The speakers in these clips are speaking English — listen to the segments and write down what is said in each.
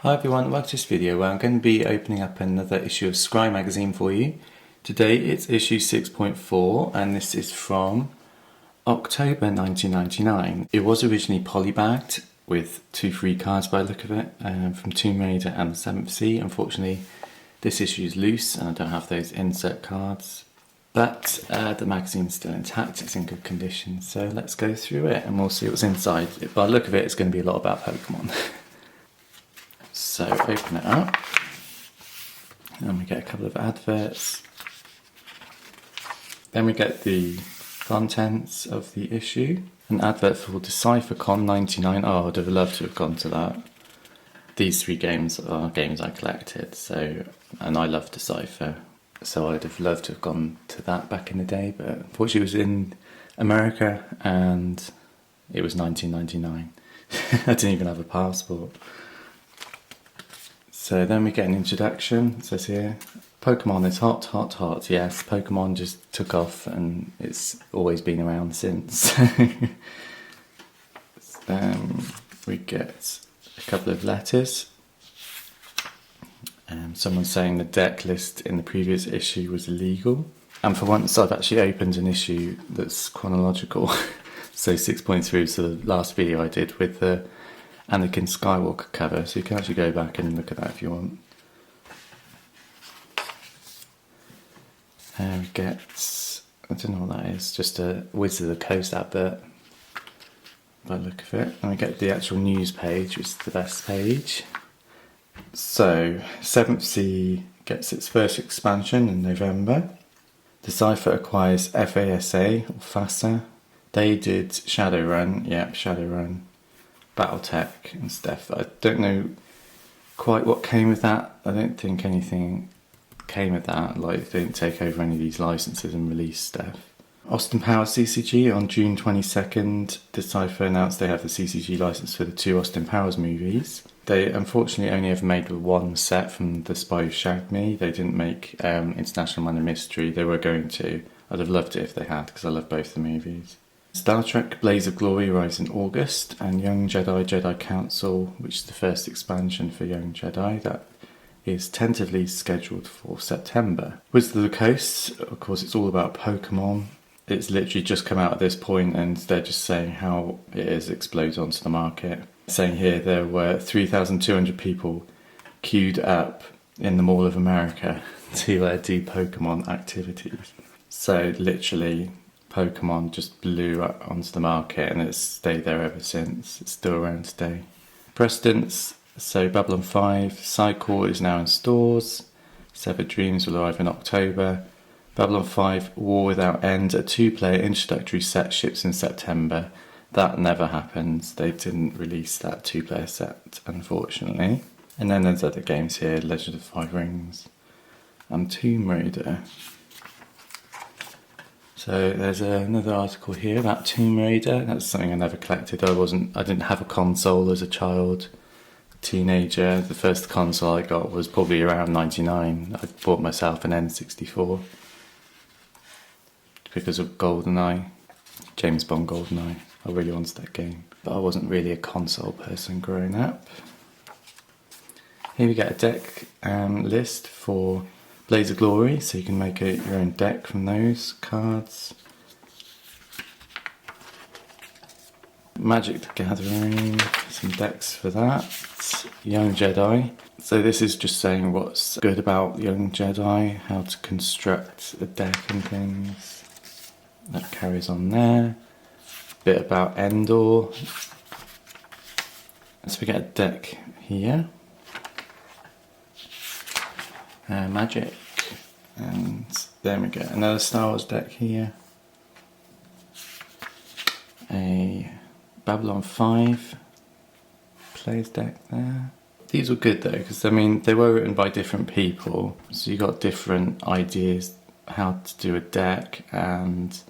Hi everyone, welcome to this video where I'm going to be opening up another issue of SCRYE magazine for you. Today it's issue 6.4 and this is from October 1999. It was originally polybagged with 2 free cards by the look of it, from Tomb Raider and the 7th Sea. Unfortunately this issue is loose and I don't have those insert cards. But the magazine's still intact, it's in good condition, so let's go through it and we'll see what's inside. By the look of it, it's going to be a lot about Pokemon. So open it up and we get a couple of adverts. Then we get the contents of the issue. An advert for DecipherCon 99. Oh, I'd have loved to have gone to that. These 3 games are games I collected, and I love Decipher. So I'd have loved to have gone to that back in the day, but unfortunately it was in America and it was 1999. I didn't even have a passport. So then we get an introduction. It says here, Pokemon is hot, hot, hot. Yes, Pokemon just took off and it's always been around since. Then we get a couple of letters. Someone saying the deck list in the previous issue was illegal. And for once I've actually opened an issue that's chronological. So 6.3 was the last video I did with the Anakin Skywalker cover, so you can actually go back and look at that if you want. We get, I don't know what that is, just a Wizard of the Coast advert by the look of it. And we get the actual news page, which is the best page. So, 7th Sea gets its first expansion in November. Decipher acquires FASA, or FASA. They did Shadowrun, yep, Shadowrun. Battletech and stuff. I don't know quite what came with that. I don't think anything came with that. Like, they didn't take over any of these licenses and release stuff. Austin Powers CCG on June 22nd. Decipher announced they have the CCG license for the 2 Austin Powers movies. They unfortunately only ever made 1 set from The Spy Who Shagged Me. They didn't make International Man of Mystery. They were going to. I'd have loved it if they had, because I love both the movies. Star Trek Blaze of Glory arrives in August, and Young Jedi Jedi Council, which is the first expansion for Young Jedi, that is tentatively scheduled for September. Wizard of the Coast, of course, it's all about Pokemon. It's literally just come out at this point and they're just saying how it is exploded onto the market. Saying here there were 3,200 people queued up in the Mall of America to do Pokemon activities. So literally Pokemon just blew up onto the market and it's stayed there ever since. It's still around today. Precedents, so Babylon 5, Psycore is now in stores. Severed Dreams will arrive in October. Babylon 5, War Without End, a 2-player introductory set, ships in September. That never happened. They didn't release that 2-player set, unfortunately. And then there's other games here, Legend of the 5 Rings and Tomb Raider. So there's another article here about Tomb Raider. That's something I never collected. I didn't have a console as a child, teenager. The first console I got was probably around 99. I bought myself an N64 because of GoldenEye, James Bond GoldenEye. I really wanted that game, but I wasn't really a console person growing up. Here we get a deck list for Blaze of Glory, so you can make your own deck from those cards. Magic the Gathering, some decks for that. Young Jedi. So this is just saying what's good about Young Jedi, how to construct a deck and things. That carries on there. Bit about Endor. So we get a deck here. Magic, and then we get another Star Wars deck here, a Babylon 5 players deck there. These were good though, because I mean they were written by different people, so you got different ideas how to do a deck, and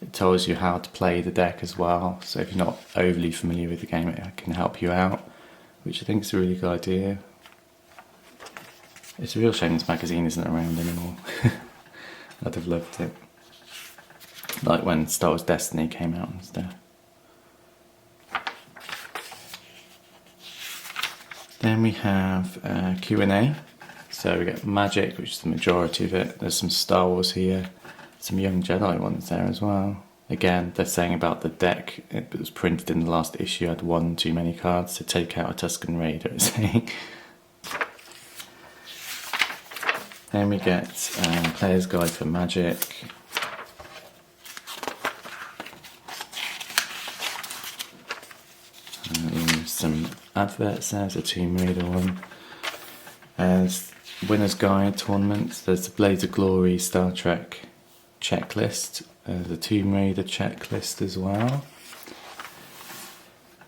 it tells you how to play the deck as well, so if you're not overly familiar with the game it can help you out, which I think is a really good idea. It's a real shame this magazine isn't around anymore. I'd have loved it. Like when Star Wars Destiny came out and stuff. Then we have Q&A. So we get Magic, which is the majority of it. There's some Star Wars here, some Young Jedi ones there as well. Again, they're saying about the deck, it was printed in the last issue, had one too many cards to take out a Tusken Raider, it's saying. Then we get Player's Guide for Magic. Some adverts, there's a Tomb Raider one. There's Winner's Guide tournaments, there's the Blades of Glory Star Trek checklist, there's a Tomb Raider checklist as well.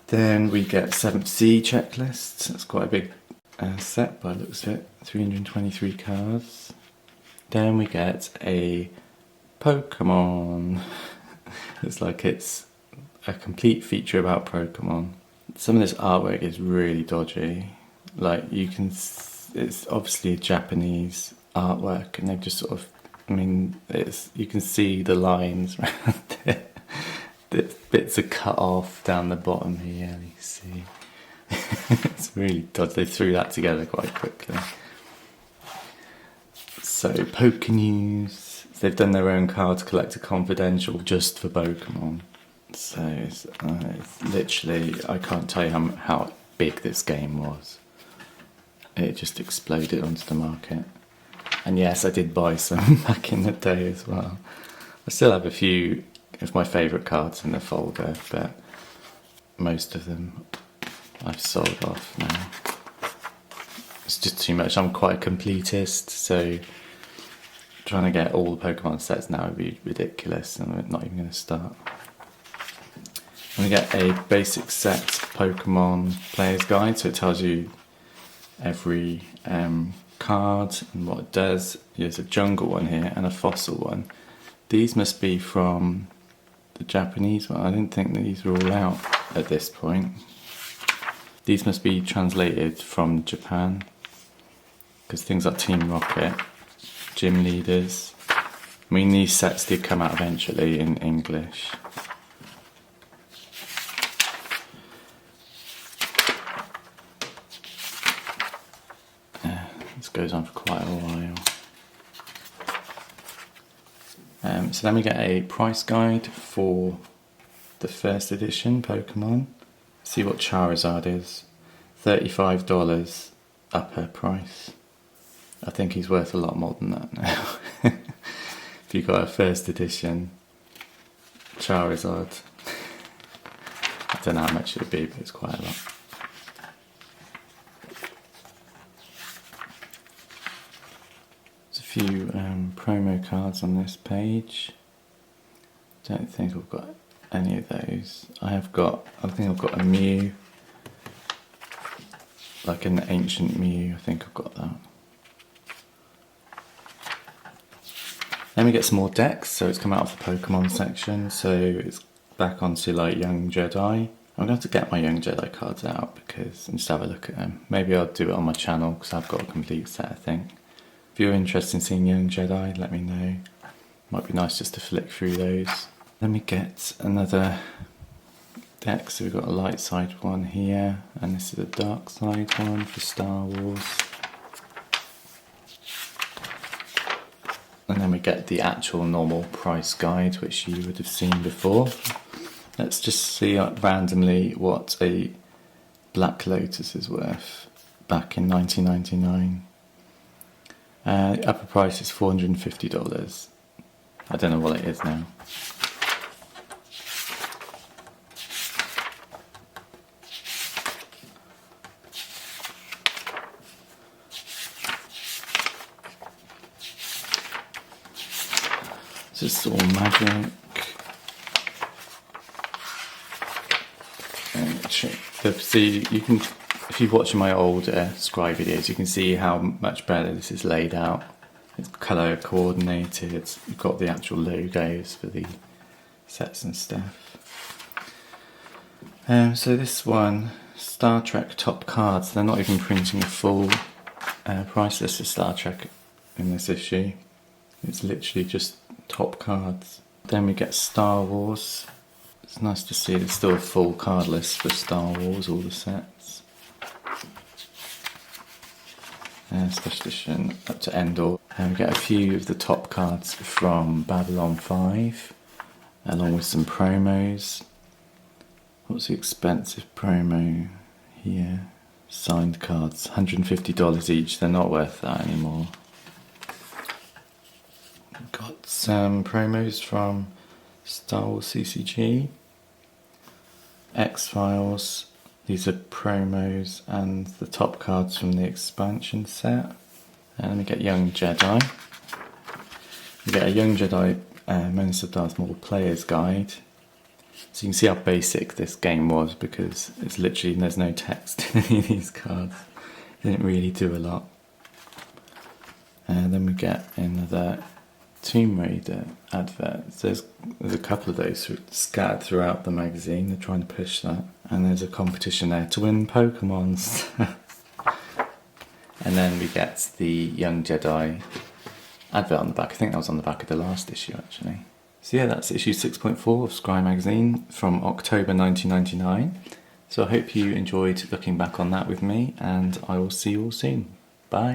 Then we get 7th Sea checklist, that's quite a big set by the looks of it, 323 cards. Then we get a Pokemon. It's like it's a complete feature about Pokemon. Some of this artwork is really dodgy. Like you can, it's obviously a Japanese artwork, and they've just sort of, I mean, you can see the lines around it. The bits are cut off down the bottom here. You see, it's really dodgy. They threw that together quite quickly. So Pokenews, they've done their own Cards Collector Confidential just for Pokemon. So it's literally, I can't tell you how big this game was. It just exploded onto the market. And yes, I did buy some back in the day as well. I still have a few of my favourite cards in the folder, but most of them I've sold off now. It's just too much. I'm quite a completist, so trying to get all the Pokemon sets now would be ridiculous, and I'm not even going to start. And we get a basic set Pokemon Player's Guide, so it tells you every card and what it does. There's a jungle one here and a fossil one. These must be from the Japanese one. I didn't think that these were all out at this point. These must be translated from Japan, because things like Team Rocket, Gym Leaders, I mean, these sets did come out eventually in English. This goes on for quite a while. So then we get a price guide for the first edition Pokemon. See what Charizard is. $35 upper price. I think he's worth a lot more than that now. If you got a first edition Charizard, I don't know how much it would be, but it's quite a lot. There's a few promo cards on this page. Don't think I've got any of those. I think I've got a Mew, like an ancient Mew. I think I've got that. Then we get some more decks, so it's come out of the Pokemon section, so it's back onto like Young Jedi. I'm going to have to get my Young Jedi cards out because and just have a look at them. Maybe I'll do it on my channel because I've got a complete set, I think. If you're interested in seeing Young Jedi, let me know. Might be nice just to flick through those. Then we get another deck, so we've got a light side one here, and this is a dark side one for Star Wars. And then we get the actual normal price guide, which you would have seen before. Let's just see randomly what a Black Lotus is worth back in 1999. Upper price is $450. I don't know what it is now. This is all Magic. See, you can, if you've watched my old SCRYE videos, you can see how much better this is laid out. It's colour coordinated. You've got the actual logos for the sets and stuff. So this one, Star Trek top cards. They're not even printing a full price list of Star Trek in this issue. It's literally just top cards. Then we get Star Wars. It's nice to see there's still a full card list for Star Wars, all the sets. special edition up to Endor. And we get a few of the top cards from Babylon 5, along with some promos. What's the expensive promo here? Signed cards, $150 each. They're not worth that anymore. Got some promos from Star Wars CCG, X-Files. These are promos and the top cards from the expansion set. And then we get Young Jedi. We get a Young Jedi Menace of Darth Maul Player's Guide. So you can see how basic this game was, because it's literally, there's no text in any of these cards. It didn't really do a lot. And then we get another Tomb Raider advert. So there's a couple of those scattered throughout the magazine. They're trying to push that. And there's a competition there to win Pokemons. And then we get the Young Jedi advert on the back. I think that was on the back of the last issue, actually. So yeah, that's issue 6.4 of SCRYE magazine from October 1999. So I hope you enjoyed looking back on that with me, and I will see you all soon. Bye.